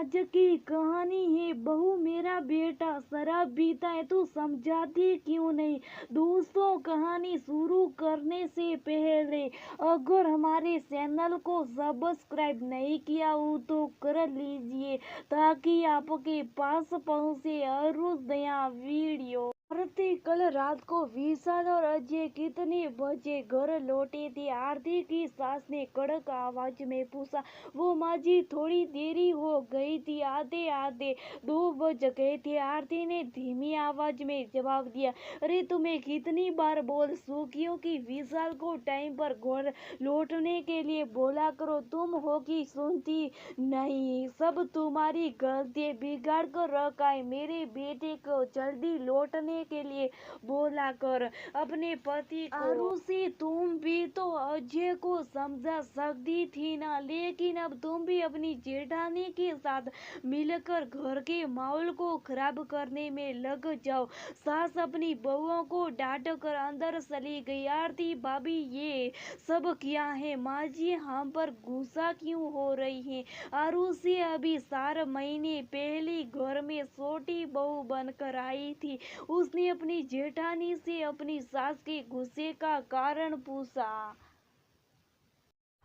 आज की कहानी है बहू मेरा बेटा शराब पीता है तो समझाती क्यों नहीं। दोस्तों, कहानी शुरू करने से पहले अगर हमारे चैनल को सब्सक्राइब नहीं किया हो तो कर लीजिए ताकि आपके पास पहुंचे हर रोज नया वीडियो। आरती कल रात को विशाल और अजय कितने बजे घर लौटे थे? आरती की सास ने कड़क आवाज में पूछा। वो माँ जी, थोड़ी देरी हो गई थी, आते आते 2 बज गए थे। आरती ने धीमी आवाज में जवाब दिया। अरे तुम्हें कितनी बार बोल चुकी हूँ कि विशाल को टाइम पर घर लौटने के लिए बोला करो, तुम हो कि सुनती नहीं। सब तुम्हारी गलती, बिगाड़ कर रखा है। मेरे बेटे को जल्दी लौटने के लिए बोला कर अपने पति को। आरुषि, तुम भी तो अजय को समझा सकती थी ना, लेकिन अब तुम भी अपनी जेठानी के साथ मिलकर घर के माहौल को खराब करने में लग जाओ। सास अपनी बहुओं को डांट कर अंदर चली गई। आरती, भाभी ये सब क्या है? माँ जी हम पर गुस्सा क्यों हो रही है? आरुषि अभी 4 महीने पहले घर में छोटी बहू बनकर आई थी। उसने अपनी जेठानी से अपनी सास के गुस्से का कारण पूछा।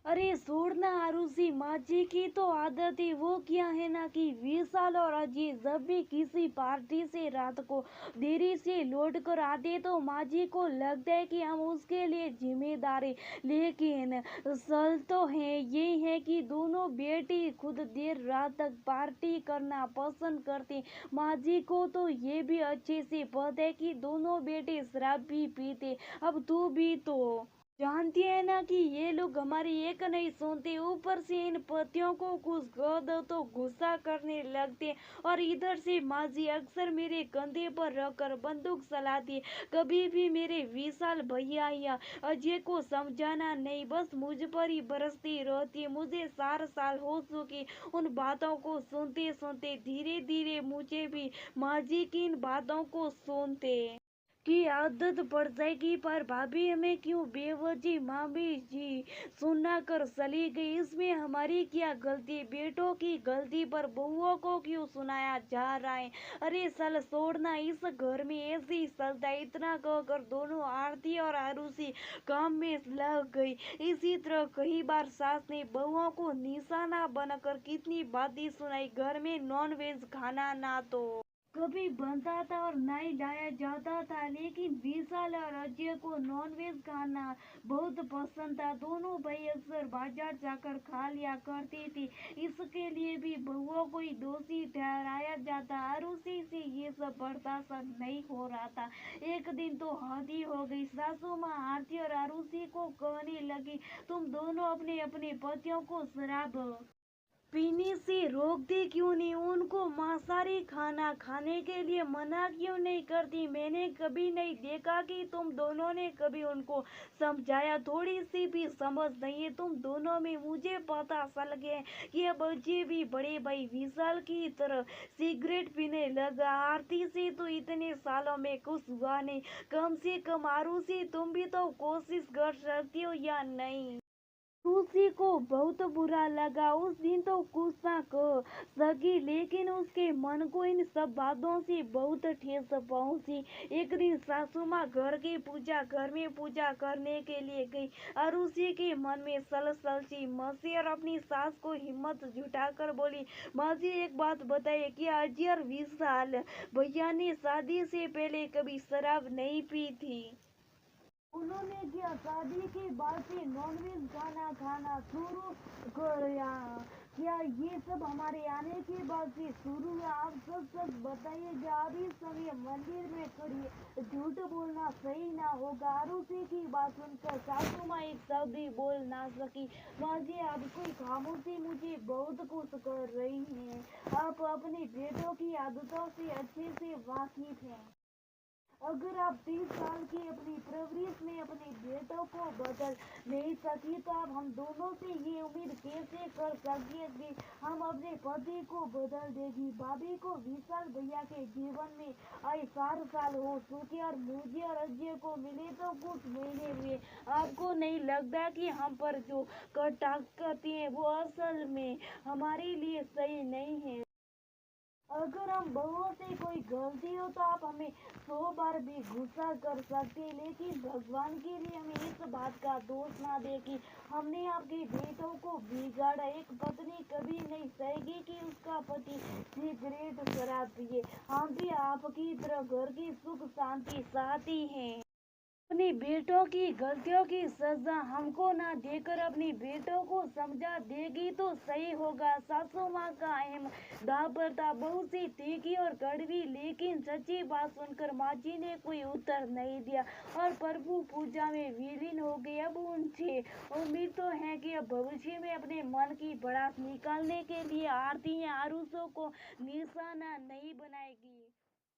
अरे छोड़ना आरुषि, माँ जी की तो आदत है। वो क्या है ना कि विशाल और अजय जब भी किसी पार्टी से रात को देरी से लौट कर आते तो माँ जी को लगता है कि हम उसके लिए जिम्मेदार है। लेकिन सल तो है ये है कि दोनों बेटी खुद देर रात तक पार्टी करना पसंद करते। माँ जी को तो ये भी अच्छे से पता है कि दोनों बेटे शराब भी पीते। अब तू भी तो जानती है ना कि ये लोग हमारी एक नहीं सुनते। ऊपर से इन पतियों को कुछ कह दो तो गुस्सा करने लगते। और इधर से माँ जी अक्सर मेरे कंधे पर रखकर बंदूक चलाती है। कभी भी मेरे विशाल भैया या अजय को समझाना नहीं, बस मुझ पर ही बरसती रहती है। मुझे 4 साल हो चुके उन बातों को सुनते सुनते। धीरे धीरे मुझे भी माँ जी की इन बातों को सुनते की आदत पड़ जाएगी। पर भाभी हमें क्यों बेवजह मामी जी सुना कर चली गई? इसमें हमारी क्या गलती? बेटों की गलती पर बहुओं को क्यों सुनाया जा रहा है? अरे सल छोड़ना, इस घर में ऐसे ही चलता है। इतना कहकर दोनों आरती और आरुषि काम में लग गई। इसी तरह कई बार सास ने बहुओं को निशाना बनाकर कितनी बातें सुनाई। घर में नॉन वेज खाना ना तो कभी बनता था और ना ही लाया जाता था, लेकिन विशाल और अजय को नॉनवेज खाना बहुत पसंद था। दोनों भाई अक्सर बाजार जाकर खा लिया करते थे। इसके लिए भी बहुओं को ही दोषी ठहराया जाता। आरुषि से ये सब बर्दाश्त नहीं हो रहा था। एक दिन तो हद ही हो गई। सासू माँ आरती और आरुषि को कहने लगी, तुम दोनों अपने अपने पतियों को शराब पीने से रोकती क्यों नहीं? उनको मांसाहारी खाना खाने के लिए मना क्यों नहीं करती? मैंने कभी नहीं देखा कि तुम दोनों ने कभी उनको समझाया। थोड़ी सी भी समझ नहीं है तुम दोनों में। मुझे पता चल गया कि अब अजय भी बड़े भाई विशाल की तरह सिगरेट पीने लगा। आरती से तो इतने सालों में कुछ हुआ नहीं। कम से कम आरुषि तुम भी तो कोशिश कर सकती हो या नहीं? तुलसी को बहुत बुरा लगा। उस दिन तो कुछ ना कह सकी, लेकिन उसके मन को इन सब बातों से बहुत ठेस पहुंची। एक दिन सासू माँ घर में पूजा करने के लिए गई। अरुषि के मन में सलसलची मची और अपनी सास को हिम्मत जुटाकर बोली, माँ जी एक बात बताइए, क्या अजय और विशाल भैया ने शादी से पहले कभी शराब नहीं पी थी? उन्होंने क्या शादी के बाद से नॉनवेज खाना खाना शुरू किया? क्या ये सब हमारे आने के बाद से शुरू हुआ? आप सब सच बताइए। जब इस समय मंदिर में खड़ी है, झूठ बोलना सही ना होगा। आरुषि की बात सुनकर सासू माँ एक शब्द भी बोल ना सकी। माँ जी आपकी खामोशी मुझे बहुत कुछ कर रही है। आप अपने बेटों की आदतों से अच्छे से वाकिफ हैं। अगर आप 30 साल की अपनी परवरिश में अपने बेटों को बदल नहीं सकी तो आप हम दोनों से ये उम्मीद कैसे कर सकती है कि हम अपने पति को बदल देगी? भाभी को विशाल भैया के जीवन में आए 4 साल हो चुके और मुझे और अजय को मिले तो कुछ महीने हुए। आपको नहीं लगता कि हम पर जो कटाक्ष करती है वो असल में हमारे लिए सही नहीं है? अगर हम बहुओं से कोई गलती हो तो आप हमें 100 बार भी गुस्सा कर सकते हैं, लेकिन भगवान के लिए हमें इस बात का दोष ना दे कि हमने आपके बेटों को बिगाड़ा। एक पत्नी कभी नहीं सहेगी कि उसका पति सिगरेट शराब पिए। हम भी आपकी तरह घर की सुख शांति चाहती हैं। अपनी बेटों की गलतियों की सजा हमको ना देकर अपनी बेटों को समझा देगी तो सही होगा। सासू माँ का अहम दावर था, बहुत सी तीखी और कड़वी, लेकिन सच्ची बात सुनकर माँ जी ने कोई उत्तर नहीं दिया और प्रभु पूजा में विलीन हो गए। अब उनसे उम्मीद तो है कि अब भविष्य में अपने मन की भड़ास निकालने के लिए आरती या आरूसों को निशाना नहीं बनाएगी।